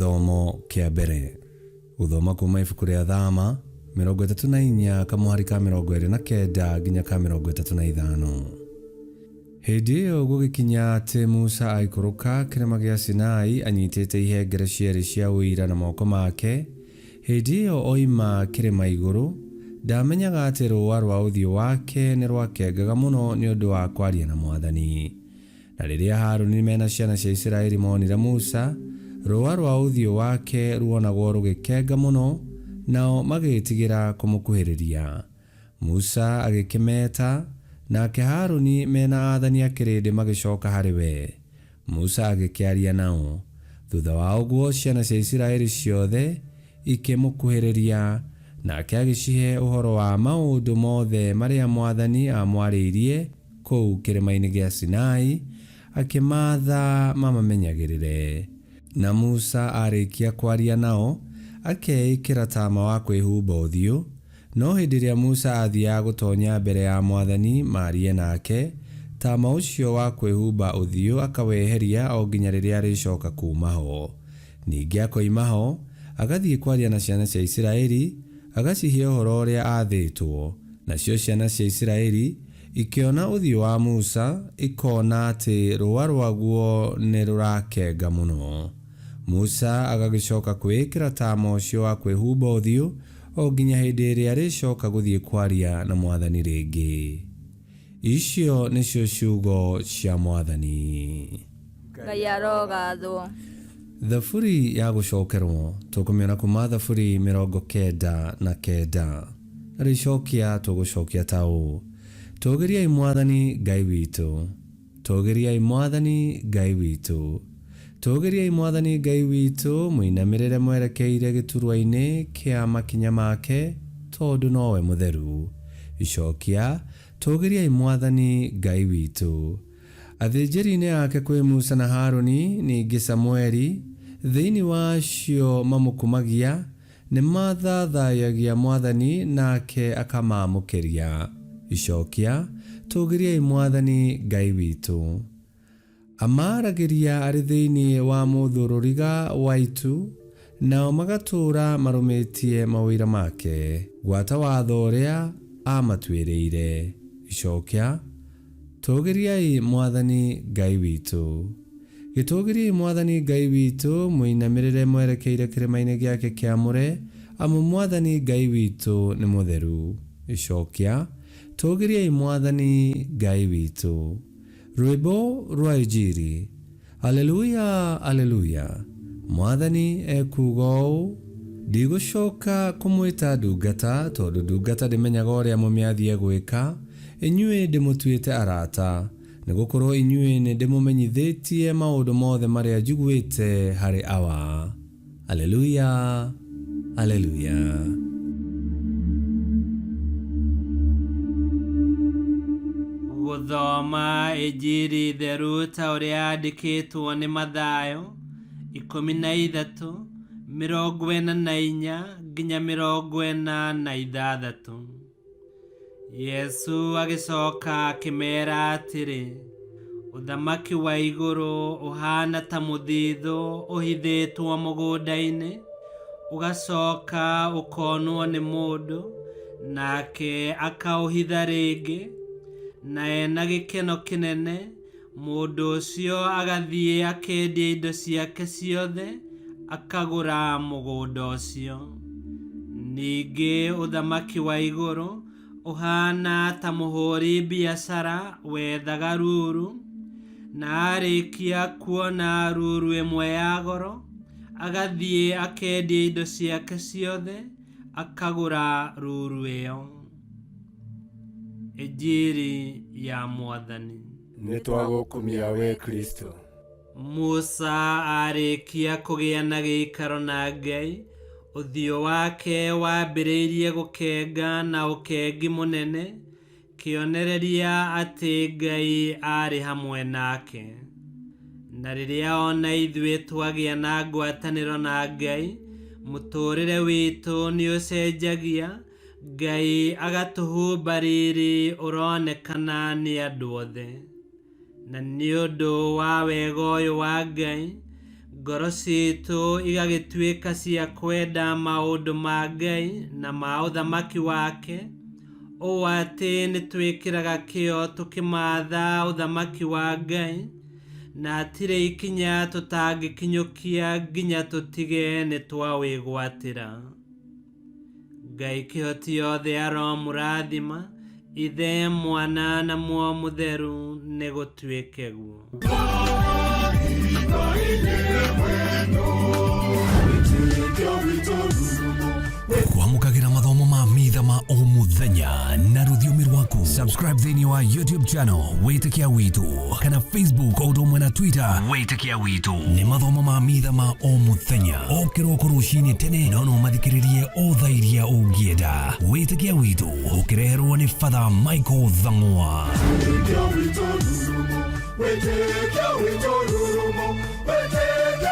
Githomo kia mbere. Guthoma kuma ibuku ria Thama 34 kamuhari ka 29 nginya ka 35. Hĩndĩ ĩyo gũgĩkinya atĩ Musa aikũrũka kĩrĩma gĩa Sinai anyitĩte ihengere cierĩ cia ũira na moko make. Hĩndĩ ĩyo oima kĩrĩma igũrũ, ndamenyaga atĩ rũũa rwa ũthiũ wake nĩ rwakengaga mũno nĩ ũndũ wa kwaria na Mwathani. Na rĩrĩa Harũni mena ciana cia Isiraeli monire Musa, rũũa rwa ũthiũ wake ruonagwo rũgĩkenga mũno, nao magĩtigĩra kũmũkuhĩrĩria. Musa agĩkĩmeta, nake Harũni mena athani a kĩrĩndĩ magĩcoka harĩ we. Musa agĩkĩaria nao. Thutha wa ũguo ciana cia Isiraeli ciothe ikĩmũkuhĩrĩria, nake agĩcihe ũhoro wa maũndũ mothe marĩa Mwathani amwarĩirie kũu kĩrĩma-inĩ gĩa Sinai, akĩmatha mamamenyagĩrĩre. Na Musa arĩkia kwaria nao, akeĩkĩra taama wa kwĩhumba ũthiũ. No hĩndĩ ĩrĩa Musa athiaga gũtonya mbere ya Mwathani maarie nake, taama ũcio wa kwĩhumba ũthiũ akaweheria o nginya rĩrĩa arĩcoka kuuma ho. Ningĩ akoima ho, agathiĩ kwaria na ciana cia Isiraeli, agacihe ũhoro ũrĩa aathĩtwo. Nacio ciana cia Isiraeli ikĩona ũthiũ wa Musa, ikona atĩ rũũa rwaguo nĩ rũrakenga mũno. Musa agagĩcoka kwĩĩkĩra taama ũcio wa kwĩhumba ũthiũ o nginya hĩndĩ ĩrĩa arĩcoka gũthiĩ kwaria na Mwathani rĩngĩ. Icio nĩcio ciugo cia Mwathani. Ngai arogathwo. Thaburi ya gũcokerwo tũkũmĩona kuma Thaburi 99. Na rĩcokia tũgũcokia ta ũũ: Tũũgĩriai Mwathani Ngai witũ, tũũgĩriai Mwathani Ngai witũ, tũũgĩriai Mwathani Ngai witũ, mũinamĩrĩre mwerekeire gĩturwa-inĩ kĩa makinya make, tondũ nowe mũtheru. Icokia: Tũũgĩriai Mwathani Ngai witũ. Athĩnjĩri-inĩ ake kwĩ Musa na Harũni, ningĩ Samũeli, thĩinĩ wacio mamũkumagia, nĩ mathathayagia Mwathani nake akamamũkĩria. Icokia: Tũũgĩriai Mwathani Ngai witũ. Amaragĩria arĩ thĩinĩ wa mũthũrũriga wa itu, nao magatũũra marũmĩtie mawĩra make, gwata watho ũrĩa amatuĩrĩire. Icokia: Tũũgĩriai Mwathani Ngai witũ. Gĩtũũgĩriai Mwathani Ngai witũ, mũinamĩrĩre mwerekeire kĩrĩma-inĩ gĩake kĩamũre, amu Mwathani Ngai witũ nĩ mũtheru. Icokia: Tũũgĩriai Mwathani Ngai witũ. Rwĩmbo rwa Injili. Aleluya, aleluya. Mwathani ekuuga ũũ: ndigũcoka kũmwĩta ndungata, tondũ ndungata ndĩmenyaga ũrĩa mũmĩathiĩ gwĩka. Inyuĩ ndĩmũtuĩte arata, nĩgũkorwo inyuĩ nĩ ndĩmũmenyithĩtie maũndũ mothe marĩa njiguĩte harĩ awa. Aleluya, aleluya. Gũthoma Injili theru ta ũrĩa yandĩkĩtwo nĩ Mathayo 13:44 nginya 46. Yesu agĩcoka akĩmeera atĩrĩ: ũthamaki wa igũrũ ũhaana ta mũthithũ ũhithĩtwo mũgũnda-inĩ, ũgacoka ũkonwo nĩ mũndũ, nake akaũhitha rĩngĩ. Na ena gĩkeno kĩnene, mũndũ ũcio agathiĩ akendia indo ciake ciothe, akagũra mũgũnda ũcio. Ningĩ ũthamaki wa igũrũ ũhaana ta mũhũri biacara wethaga ruru, na arĩkia kuona ruru ĩmwe ya goro, agathiĩ akendia indo ciake ciothe, akagũra ruru ĩyo. Injili ya Mwathani. Nĩ twagũkumia we Kristo. Musa arĩkia kũgĩa na gĩikaro na Ngai, ũthiũ wake wambĩrĩirie gũkenga na ũkengi mũnene, kĩonereria atĩ Ngai arĩ hamwe nake. Na rĩrĩa ona ithuĩ twagĩa na ngwatanĩro na Ngai, mũtũũrĩre witũ nĩ ũcenjagia, Ngai agatũhumba riri ũronekana nĩ andũ othe. Na nĩ ũndũ wa wega ũyũ wa Ngai, ngoro citũ igagĩtuĩka cia kwenda maũndũ ma Ngai na ma ũthamaki wake, ũũ atĩ nĩ twĩkĩraga kĩo tũkĩmatha ũthamaki wa Ngai, na hatirĩ ikinya tũtangĩkinyũkia nginya tũtige nĩ twawĩgwatĩra. Ngai kĩhoti yothe aromũrathima, Ithe, Mwana na Muoyo Mũtheru, nĩ gũtuĩke guo. Kwamũkagĩra mathomo ma mitha ma o mũthenya na rũthiomi rwaku. Subscribe thĩinĩ wa YouTube channel Wĩtĩkia Witũ, kana Facebook o ũndũ ũmwe na Twitter Wĩtĩkia Witũ. Nĩ mathomo ma mitha ma o mũthenya, o kĩroko rũcinĩ tene, no mathikĩrĩrie o thaa iria ũngĩenda. Wĩtĩkia Witũ ũkĩreherwo nĩ Father Michael Thang'wa. Wĩtĩkia Witũ, Wĩtĩkia Witũ, Wĩtĩkia